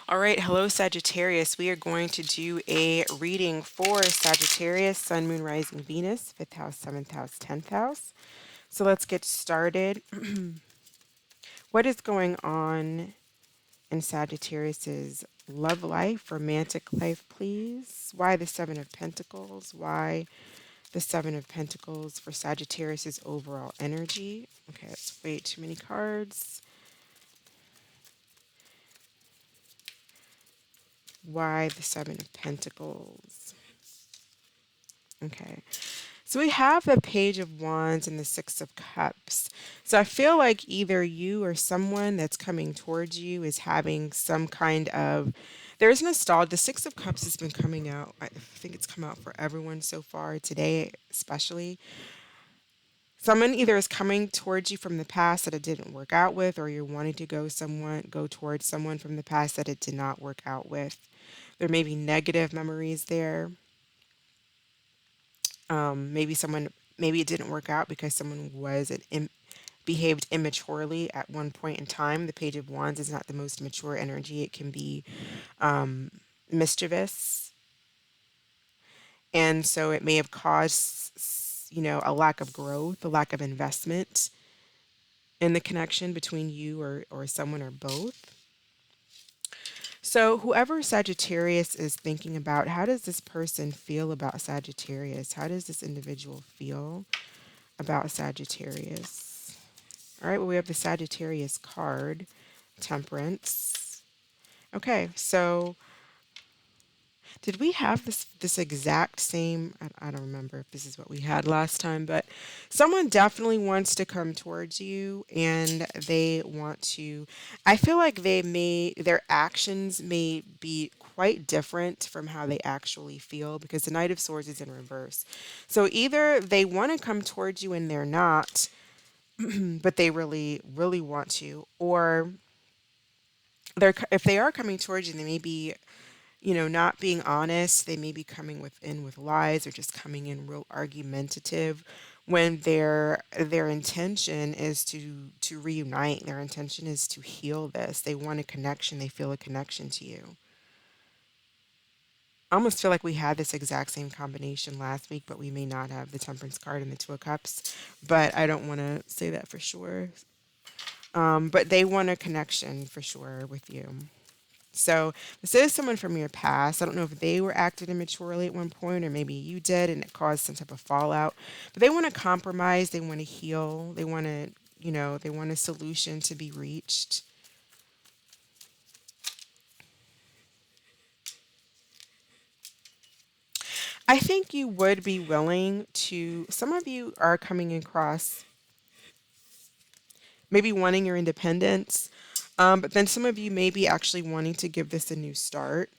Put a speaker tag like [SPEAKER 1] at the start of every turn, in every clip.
[SPEAKER 1] All right, hello Sagittarius. We are going to do a reading for Sagittarius, Sun, Moon, Rising, Venus, 5th house, 7th house, 10th house. So let's get started. What is going on in Sagittarius's love life, romantic life, please? Why the 7 of Pentacles? Why the 7 of Pentacles for Sagittarius's overall energy? Okay, that's way too many cards. Why the 7 of Pentacles? Okay. So we have the Page of Wands and the Six of Cups. So I feel like either you or someone that's coming towards you is having some kind of, there's nostalgia. The Six of Cups has been coming out. I think it's come out for everyone so far, today especially. Someone either is coming towards you from the past that it didn't work out with, or you're wanting to go towards someone from the past that it did not work out with. There may be negative memories there. Maybe it didn't work out because someone behaved immaturely at one point in time. The Page of Wands is not the most mature energy. It can be mischievous, and so it may have caused, a lack of growth, a lack of investment in the connection between you or someone or both. So, whoever Sagittarius is thinking about, how does this person feel about Sagittarius? How does this individual feel about Sagittarius? All right, well, we have the Sagittarius card, Temperance. Okay, so did we have this exact same? I don't remember if this is what we had last time, but someone definitely wants to come towards you, and they want to. I feel like their actions may be quite different from how they actually feel because the Knight of Swords is in reverse. So either they want to come towards you and they're not, but they really, really want to, or if they are coming towards you, they may be, not being honest. They may be coming with lies or just coming in real argumentative when their intention is to reunite. Their intention is to heal this. They want a connection. They feel a connection to you. I almost feel like we had this exact same combination last week, but we may not have the Temperance card and the Two of Cups. But I don't want to say that for sure. But they want a connection for sure with you. So this is someone from your past. I don't know if they were acting immaturely at one point, or maybe you did, and it caused some type of fallout. But they want to compromise. They want to heal. They want to, they want a solution to be reached. I think you would be willing to. Some of you are coming across maybe wanting your independence, but then some of you may be actually wanting to give this a new start.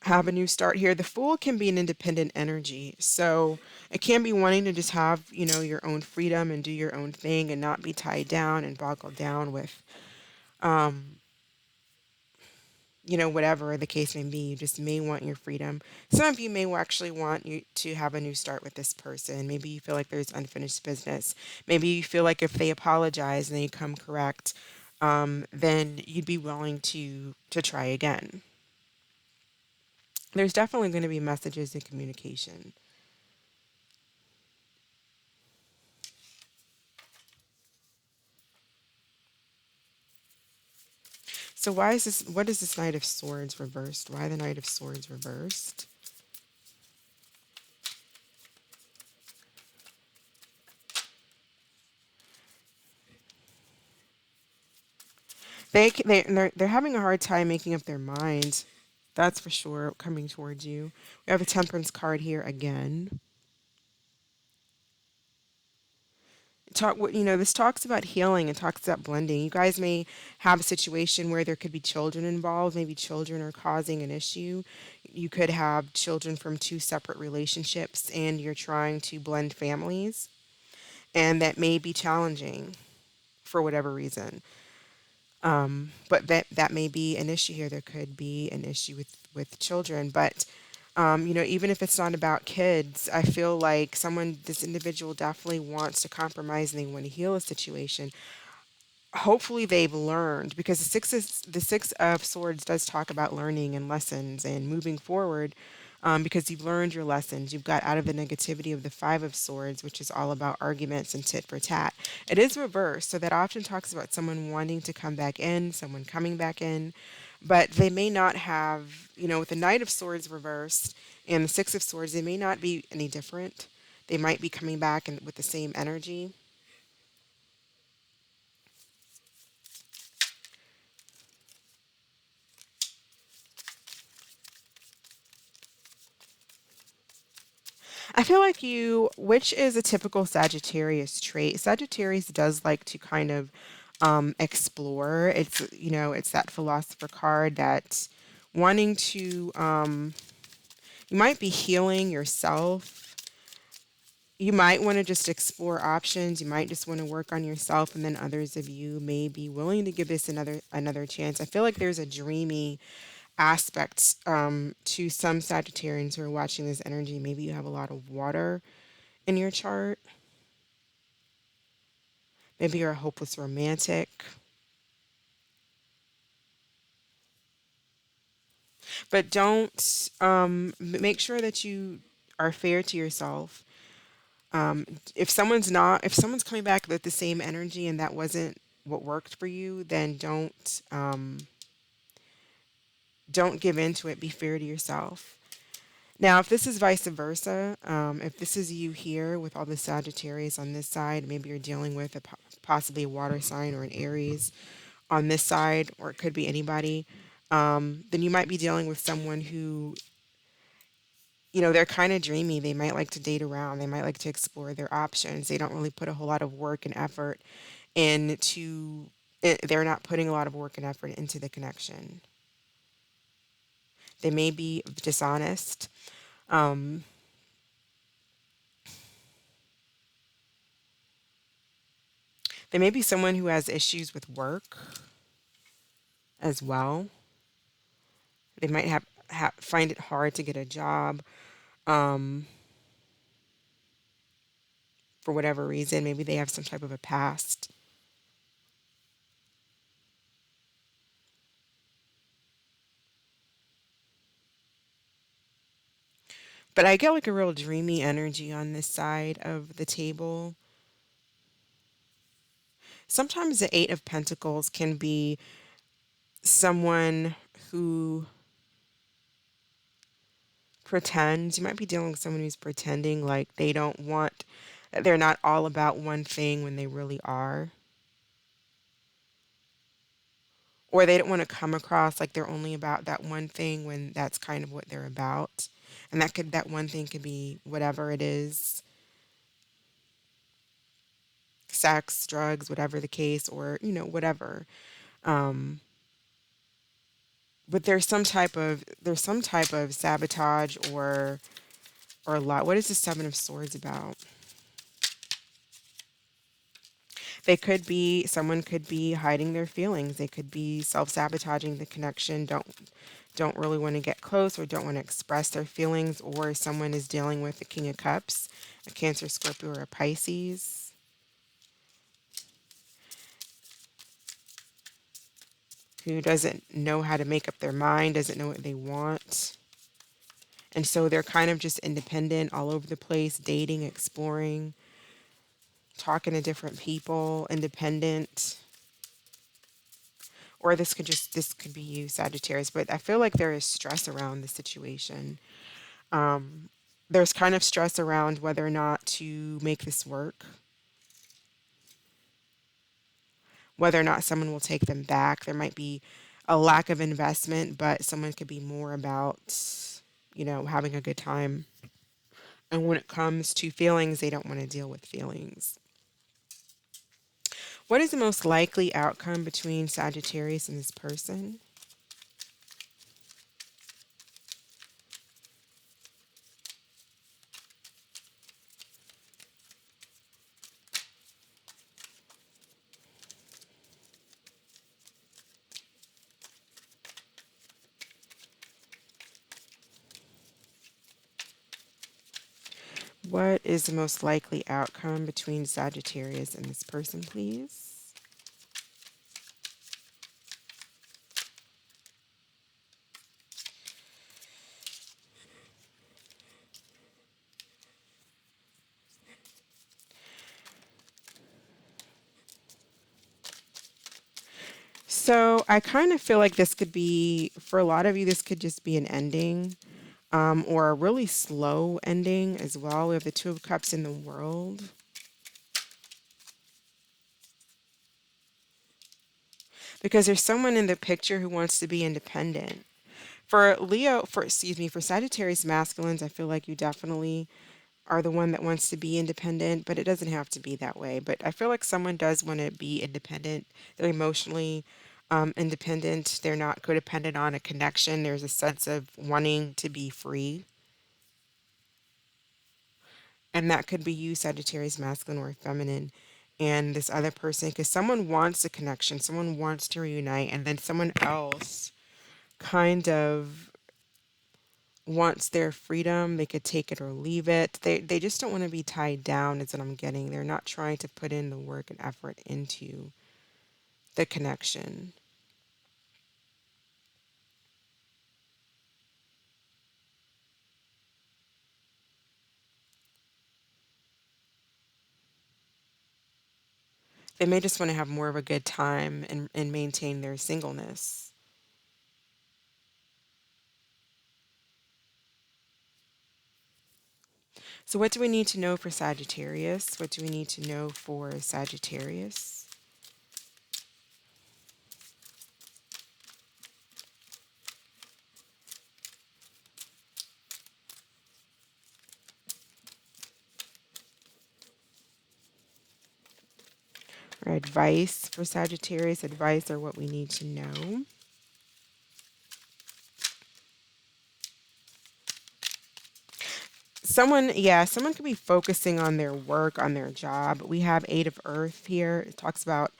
[SPEAKER 1] Have a new start here. The Fool can be an independent energy. So it can be wanting to just have, your own freedom and do your own thing and not be tied down and boggled down with, whatever the case may be. You just may want your freedom. Some of you may actually want you to have a new start with this person. Maybe you feel like there's unfinished business. Maybe you feel like if they apologize and they come correct, then you'd be willing to try again. There's definitely going to be messages and communication. So why is this? What is this Knight of Swords reversed? Why the Knight of Swords reversed? They're having a hard time making up their mind. That's for sure. Coming towards you. We have a Temperance card here again. This talks about healing and talks about blending. You guys may have a situation where there could be children involved. Maybe children are causing an issue. You could have children from two separate relationships and you're trying to blend families, and that may be challenging for whatever reason. But that may be an issue here. There could be an issue with children, but even if it's not about kids, I feel like this individual definitely wants to compromise and they want to heal a situation. hopefully they've learned, because the six of swords does talk about learning and lessons and moving forward, because you've learned your lessons, you've got out of the negativity of the five of swords, which is all about arguments and tit for tat. It is reversed, so that often talks about someone wanting to come back in, someone coming back in, but they may not have, with the knight of swords reversed and the six of swords, they may not be any different. They might be coming back and with the same energy. I feel like which is a typical Sagittarius trait. Sagittarius does like to kind of explore. It's that philosopher card that's wanting to, you might be healing yourself. You might want to just explore options. You might just want to work on yourself, and then others of you may be willing to give this another chance. I feel like there's a dreamy aspect to some Sagittarians who are watching this energy. Maybe you have a lot of water in your chart. Maybe you're a hopeless romantic. But don't make sure that you are fair to yourself. If someone's coming back with the same energy and that wasn't what worked for you, then don't give in to it. Be fair to yourself. Now, if this is vice versa, if this is you here with all the Sagittarius on this side, maybe you're dealing with possibly a water sign or an Aries on this side, or it could be anybody, then you might be dealing with someone who, they're kind of dreamy. They might like to date around. They might like to explore their options. They don't really put a whole lot of work and effort into they're not putting a lot of work and effort into the connection. They may be dishonest. Um, they may be someone who has issues with work as well. They might find it hard to get a job, um, for whatever reason. Maybe they have some type of a past. But I get like a real dreamy energy on this side of the table. Sometimes the Eight of Pentacles can be someone who pretends. You might be dealing with someone who's pretending like that they're not all about one thing when they really are. Or they don't want to come across like they're only about that one thing when that's kind of what they're about. And that one thing could be whatever it is, sex, drugs, whatever the case, or, whatever. Um, but there's some type of sabotage or lie. What is the Seven of Swords about? Someone could be hiding their feelings. They could be self-sabotaging the connection, don't really want to get close or don't want to express their feelings, or someone is dealing with the King of Cups, a Cancer, Scorpio, or a Pisces, who doesn't know how to make up their mind, doesn't know what they want. And so they're kind of just independent all over the place, dating, exploring, talking to different people, independent. Or this could be you, Sagittarius, but I feel like there is stress around the situation. Um, there's kind of stress around whether or not to make this work, whether or not someone will take them back. There might be a lack of investment, but someone could be more about, having a good time. And when it comes to feelings, they don't want to deal with feelings. What is the most likely outcome between Sagittarius and this person? What is the most likely outcome between Sagittarius and this person, please? So I kind of feel like this could be, for a lot of you, this could just be an ending, or a really slow ending as well. We have the Two of Cups in the world. Because there's someone in the picture who wants to be independent. For Leo, for excuse me, for Sagittarius masculines, I feel like you definitely are the one that wants to be independent, but it doesn't have to be that way. But I feel like someone does want to be independent. They're emotionally independent. They're not codependent on a connection. There's a sense of wanting to be free. And that could be you, Sagittarius masculine or feminine. And this other person, because someone wants a connection, someone wants to reunite, and then someone else kind of wants their freedom. They could take it or leave it. They just don't want to be tied down, is what I'm getting. They're not trying to put in the work and effort into the connection. They may just want to have more of a good time and maintain their singleness. So, what do we need to know for Sagittarius? What do we need to know for Sagittarius? Or advice for Sagittarius, advice or what we need to know. Someone, yeah, someone could be focusing on their work, on their job. We have Eight of Earth here. It talks about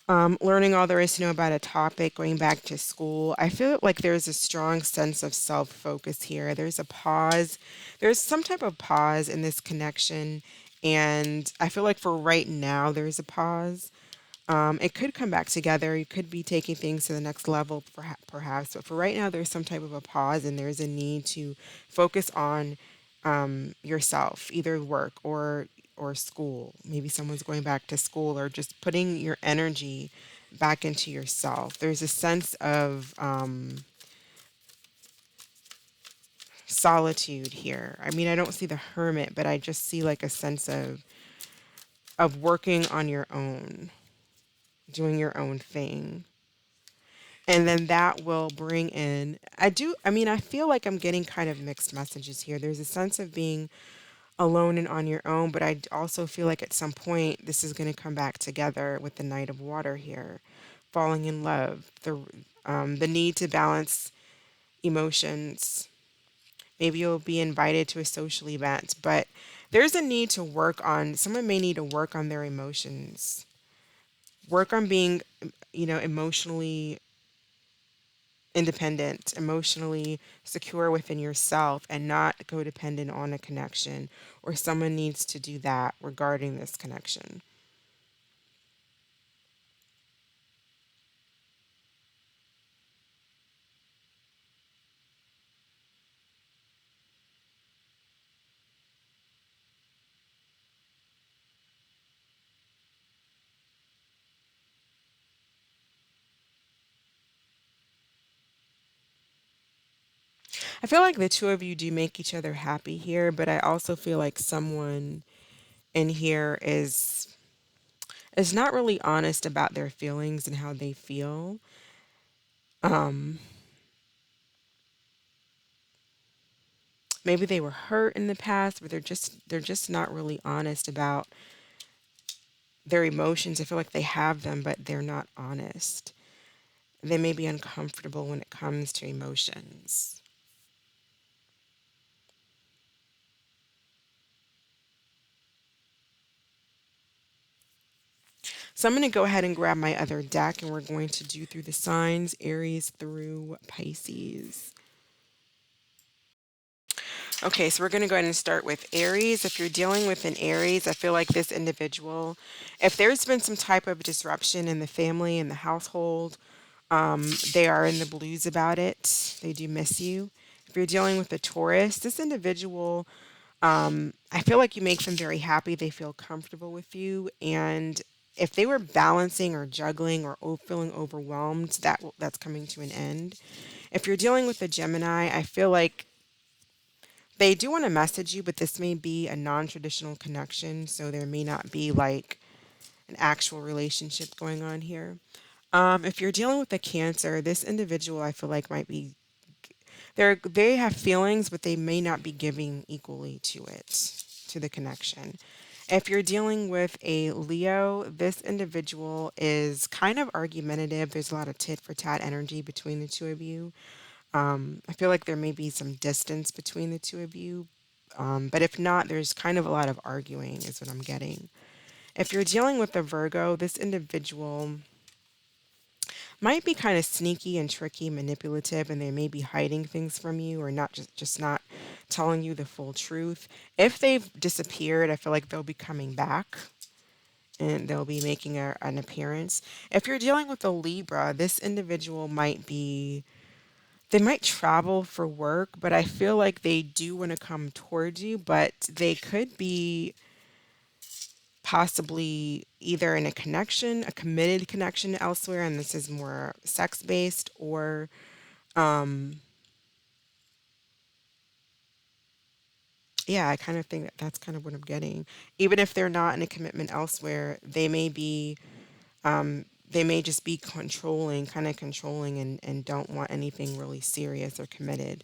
[SPEAKER 1] learning all there is to know about a topic, going back to school. I feel like there's a strong sense of self focus here. There's a pause, there's some type of pause in this connection. And I feel like for right now, there's a pause. It could come back together. You could be taking things to the next level, perhaps. But for right now, there's some type of a pause, and there's a need to focus on yourself, either work or school. Maybe someone's going back to school, or just putting your energy back into yourself. There's a sense of solitude here. I mean, I don't see the hermit, but I just see like a sense of working on your own, doing your own thing. And then that will bring in, I feel like I'm getting kind of mixed messages here. There's a sense of being alone and on your own, but also feel like at some point this is going to come back together with the Knight of Water here, falling in love, the need to balance emotions. Maybe you'll be invited to a social event, but there's a need to work on, someone may need to work on their emotions, work on being, emotionally independent, emotionally secure within yourself, and not codependent on a connection, or someone needs to do that regarding this connection. I feel like the two of you do make each other happy here, but I also feel like someone in here is not really honest about their feelings and how they feel. Um, Maybe they were hurt in the past, but they're just not really honest about their emotions. I feel like they have them, but they're not honest. They may be uncomfortable when it comes to emotions. So I'm going to go ahead and grab my other deck, and we're going to do through the signs, Aries through Pisces. Okay, so we're going to go ahead and start with Aries. If you're dealing with an Aries, I feel like this individual, if there's been some type of disruption in the family, in the household, they are in the blues about it. They do miss you. If you're dealing with a Taurus, this individual, I feel like you make them very happy. They feel comfortable with you, and if they were balancing or juggling or feeling overwhelmed, that's coming to an end. If you're dealing with a Gemini, I feel like they do want to message you, but this may be a non-traditional connection, so there may not be like an actual relationship going on here. If you're dealing with a Cancer, this individual I feel like might be they have feelings, but they may not be giving equally to it, to the connection. If you're dealing with a Leo, this individual is kind of argumentative. There's a lot of tit for tat energy between the two of you. I feel like there may be some distance between the two of you. But if not, there's kind of a lot of arguing, is what I'm getting. If you're dealing with a Virgo, this individual might be kind of sneaky and tricky, manipulative, and they may be hiding things from you or not just not telling you the full truth. If they've disappeared, I feel like they'll be coming back and they'll be making an appearance. If you're dealing with a Libra, this individual might be they might travel for work, but I feel like they do want to come towards you, but they could be possibly either in a connection, a committed connection elsewhere, and this is more sex based, or yeah, I kind of think that that's kind of what I'm getting. Even if they're not in a commitment elsewhere, they may just be controlling, kind of controlling, and don't want anything really serious or committed.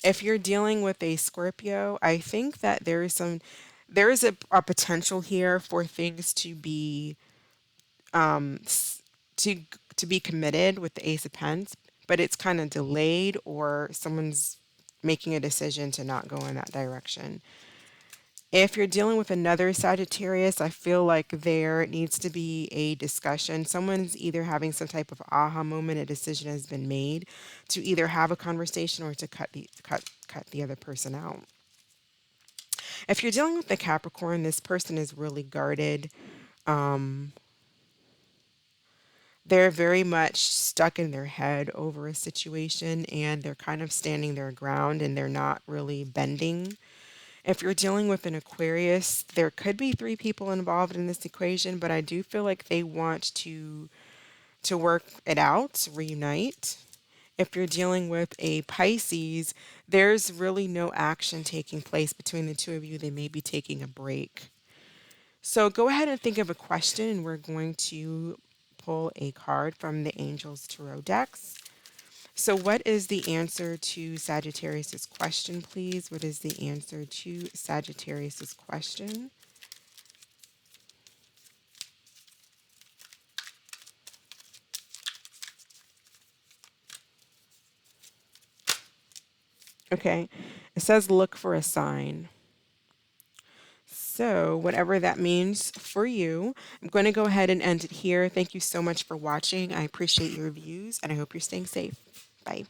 [SPEAKER 1] If you're dealing with a Scorpio, I think that there is a potential here for things to be to to be committed with the Ace of Pents, but it's kind of delayed or someone's making a decision to not go in that direction. If you're dealing with another Sagittarius, I feel like there needs to be a discussion. Someone's either having some type of aha moment, a decision has been made to either have a conversation or to cut the other person out. If you're dealing with the Capricorn, this person is really guarded. They're very much stuck in their head over a situation and they're kind of standing their ground and they're not really bending. If you're dealing with an Aquarius, there could be three people involved in this equation, but I do feel like they want to work it out, reunite. If you're dealing with a Pisces, there's really no action taking place between the two of you. They may be taking a break. So go ahead and think of a question, and we're going to pull a card from the Angels Tarot decks. So, what is the answer to Sagittarius's question, please? What is the answer to Sagittarius's question? Okay, it says look for a sign. So, whatever that means for you, I'm going to go ahead and end it here. Thank you so much for watching. I appreciate your views and I hope you're staying safe. Bye.